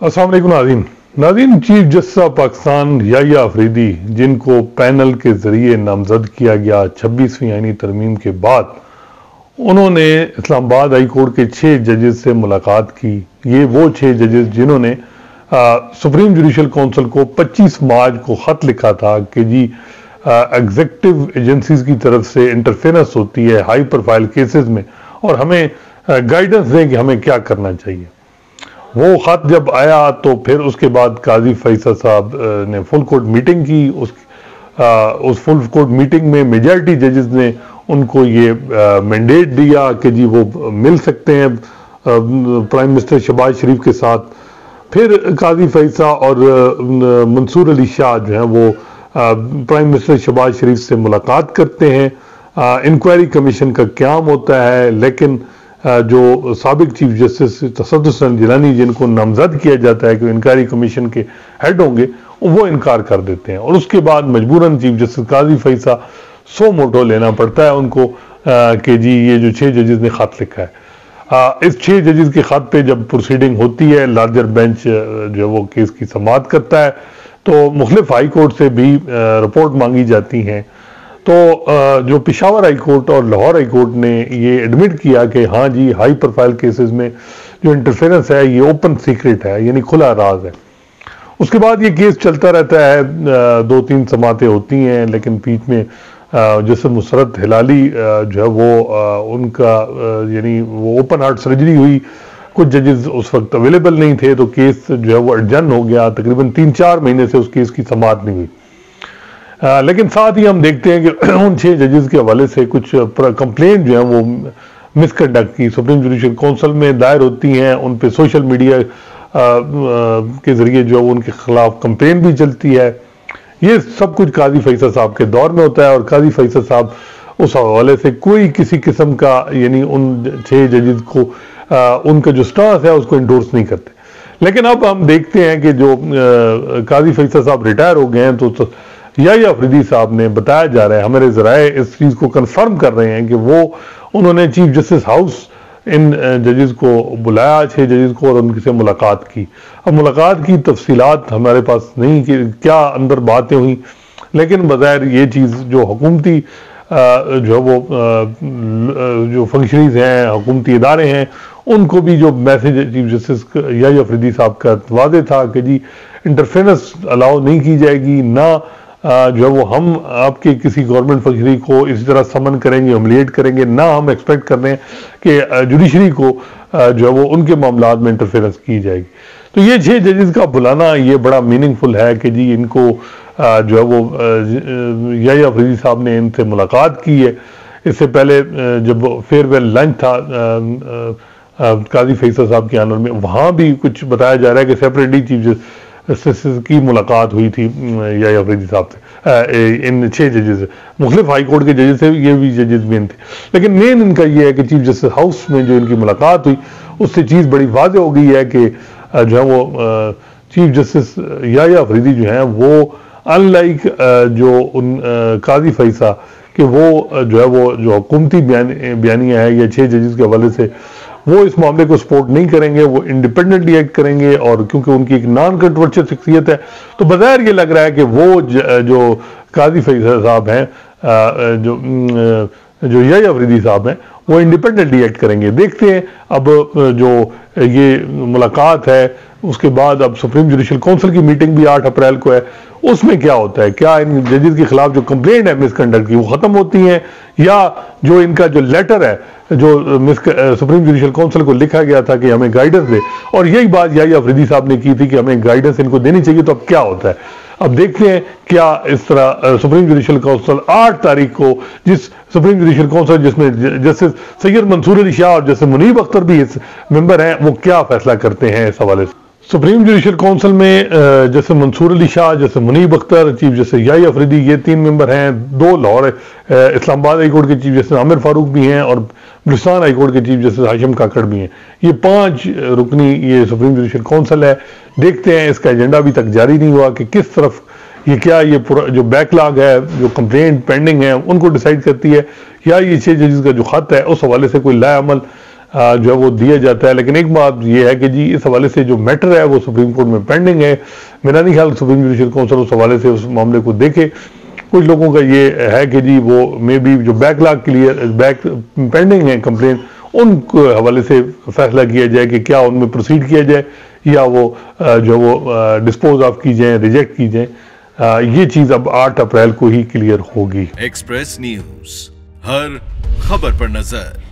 अस्सलाम वालेकुम नाज़रीन। नाज़रीन, chief justice of Pakistan Yahya Afridi, जिनको पैनल के ज़रिए नामजद किया गया 26वीं आईनी तरमीम के बाद, उन्होंने इस्लामाबाद हाई कोर्ट के 6 जजेस से मुलाकात की। ये वो 6 जजेस जिन्होंने सुप्रीम जुडिशल काउंसिल को 25 मार्च को ख़त लिखा था कि जी एग्जीक्यूटिव एजेंसीज की तरफ से इंटरफेरेंस होती है हाई प्रोफाइल केसेस में, और हमें गाइडेंस दें कि हमें क्या करना चाहिए। वो ख़त जब आया तो फिर उसके बाद काजी फैसल साहब ने फुल कोर्ट मीटिंग की। उस फुल कोर्ट मीटिंग में मेजॉरिटी जजेस ने उनको ये मैंडेट दिया कि जी वो मिल सकते हैं प्राइम मिनिस्टर शहबाज शरीफ के साथ। फिर काजी फैसल और मंसूर अली शाह जो हैं वो प्राइम मिनिस्टर शहबाज शरीफ से मुलाकात करते हैं। इंक्वायरी कमीशन का क़याम होता है, लेकिन जो साबिक चीफ जस्टिस तसद्दुस हसन जिलानी, जिनको नामजद किया जाता है कि इंक्वायरी कमीशन के हेड होंगे, वो इनकार कर देते हैं। और उसके बाद मजबूरन चीफ जस्टिस काजी फैसल सो मोटो लेना पड़ता है उनको कि जी ये जो 6 जजेस ने ख़त लिखा है। इस 6 जजेस के ख़त पे जब प्रोसीडिंग होती है, लार्जर बेंच जो वो केस की समाअत करता है, तो मुख्तलिफ हाई कोर्ट से भी रिपोर्ट मांगी जाती हैं। तो जो पेशावर हाई कोर्ट और लाहौर हाई कोर्ट ने ये एडमिट किया कि हाँ जी, हाई प्रोफाइल केसेस में जो इंटरफेरेंस है ये ओपन सीक्रेट है, यानी खुला राज है। उसके बाद ये केस चलता रहता है, 2-3 समातें होती हैं, लेकिन बीच में जैसे मुसरत हिलाली जो है वो उनका यानी वो ओपन हार्ट सर्जरी हुई। कुछ जजेस उस वक्त अवेलेबल नहीं थे, तो केस जो है वो एडजर्न हो गया। तकरीबन 3-4 महीने से उस केस की समाअत नहीं हुई। लेकिन साथ ही हम देखते हैं कि उन 6 जजेस के हवाले से कुछ कंप्लेंट जो है वो मिसकंडक्ट की सुप्रीम जुडिशल काउंसिल में दायर होती हैं। उन पे सोशल मीडिया के ज़रिए जो है उनके खिलाफ कंप्लेंट भी चलती है। ये सब कुछ काजी फैसल साहब के दौर में होता है, और काजी फैसल साहब उस हवाले से कोई किसी किस्म का यानी उन 6 जजेस को उनका जो स्टांस है उसको इंडोर्स नहीं करते। लेकिन अब हम देखते हैं कि जो काजी फैसल साहब रिटायर हो गए हैं, तो याहिया अफरीदी साहब ने, बताया जा रहा है, हमारे ज़राए इस चीज़ को कंफर्म कर रहे हैं कि उन्होंने चीफ जस्टिस हाउस इन जजेस को बुलाया, 6 जजेस को, और उनसे मुलाकात की। अब मुलाकात की तफसीलात हमारे पास नहीं कि क्या अंदर बातें हुई, लेकिन बज़ाहिर ये चीज़ जो हुकूमती जो है वो जो फंक्शनरीज हैं, हुकूमती इदारे हैं, उनको भी जो message chief justice Yahya Afridi साहब का वादे था कि जी इंटरफेरेंस अलाउ नहीं की जाएगी, ना जो है वो हम आपके किसी गवर्नमेंट फंक्शनरी को इस तरह समन करेंगे, ह्यूमिलिएट करेंगे, ना हम एक्सपेक्ट कर रहे हैं कि जुडिशरी को जो है वो उनके मामलात में इंटरफेरेंस की जाएगी। तो ये 6 जजेस का बुलाना ये बड़ा मीनिंगफुल है कि जी इनको जो है वो याहिया अफरीदी साहब ने इनसे मुलाकात की है। इससे पहले जब फेयरवेल लंच था काजी फैसल साहब के आनर में, वहाँ भी कुछ बताया जा रहा है कि सेपरेटली चीफ जस्टिस की मुलाकात हुई थी याहिया अफरीदी साहब से, इन 6 जजेस से। मुख्तलिफ हाई कोर्ट के जजेस से ये भी जजेस मेन थे, लेकिन मेन इनका ये है कि चीफ जस्टिस हाउस में जो इनकी मुलाकात हुई, उससे चीज़ बड़ी वाज़ेह हो गई है कि जो है वो चीफ जस्टिस याहिया अफरीदी जो हैं वो अनलाइक जो उन काजी फैसल कि वो जो है वो जो हुकूमती बयानियाँ है या 6 जजेस के हवाले से, वो इस मामले को सपोर्ट नहीं करेंगे, वो इंडिपेंडेंटली एक्ट करेंगे। और क्योंकि उनकी एक नॉन कंट्रोवर्शियल शख्सियत है, तो बज़ाहिर ये लग रहा है कि वो जो काजी फैसल साहब हैं, जो याहिया अफरीदी साहब हैं, वो इंडिपेंडेंटली एक्ट करेंगे। देखते हैं अब जो ये मुलाकात है, उसके बाद अब सुप्रीम जुडिशल काउंसिल की मीटिंग भी 8 अप्रैल को है, उसमें क्या होता है। क्या इन जजेस के खिलाफ जो कंप्लेंट है मिसकंडक्ट की, वो ख़त्म होती हैं, या जो इनका जो लेटर है जो सुप्रीम जुडिशल काउंसिल को लिखा गया था कि हमें गाइडेंस दे, और यही बात याहिया अफरीदी साहब ने की थी कि हमें गाइडेंस इनको देनी चाहिए, तो अब क्या होता है। अब देखते हैं क्या इस तरह सुप्रीम जुडिशल काउंसिल 8 तारीख को, जिस सुप्रीम जुडिशल काउंसिल जिसमें जस्टिस सैयद मंसूर अली शाह और जस्टिस मुनीब अख्तर भी इस मेंबर हैं, वो क्या फैसला करते हैं इस हवाले से। सुप्रीम जुडिशल काउंसिल में जैसे मंसूर अली शाह, जैसे मुनीब अख्तर, चीफ जस्टिस याहिया अफरीदी, ये 3 मेंबर हैं। 2 लाहौर इस्लामाबाद हाई कोर्ट के चीफ जस्टिस आमिर फारूक भी हैं, और बलुचिस्तान हाई कोर्ट के चीफ जस्टिस हाशिम काकड़ भी हैं। ये 5 रुकनी ये सुप्रीम जुडिशल काउंसिल है। देखते हैं, इसका एजेंडा अभी तक जारी नहीं हुआ कि किस तरफ ये क्या ये पूरा जो बैकलॉग है, जो कंप्लेंट पेंडिंग है, उनको डिसाइड करती है, या ये 6 जजेस का जो खत है उस हवाले से कोई लाएअमल जो है वो दिया जाता है। लेकिन एक बात ये है कि जी इस हवाले से जो मैटर है वो सुप्रीम कोर्ट में पेंडिंग है। मेरा नहीं ख्याल सुप्रीम जुडिशल काउंसिल उस हवाले से उस मामले को देखे। कुछ लोगों का ये है कि जी वो मे बी जो बैकलॉग बैक पेंडिंग है कंप्लेन, उन हवाले से फैसला किया जाए कि क्या उनमें प्रोसीड किया जाए या वो जो वो डिस्पोज ऑफ की जाए, रिजेक्ट की जाए। ये चीज अब 8 अप्रैल को ही क्लियर होगी। एक्सप्रेस न्यूज, हर खबर पर नजर।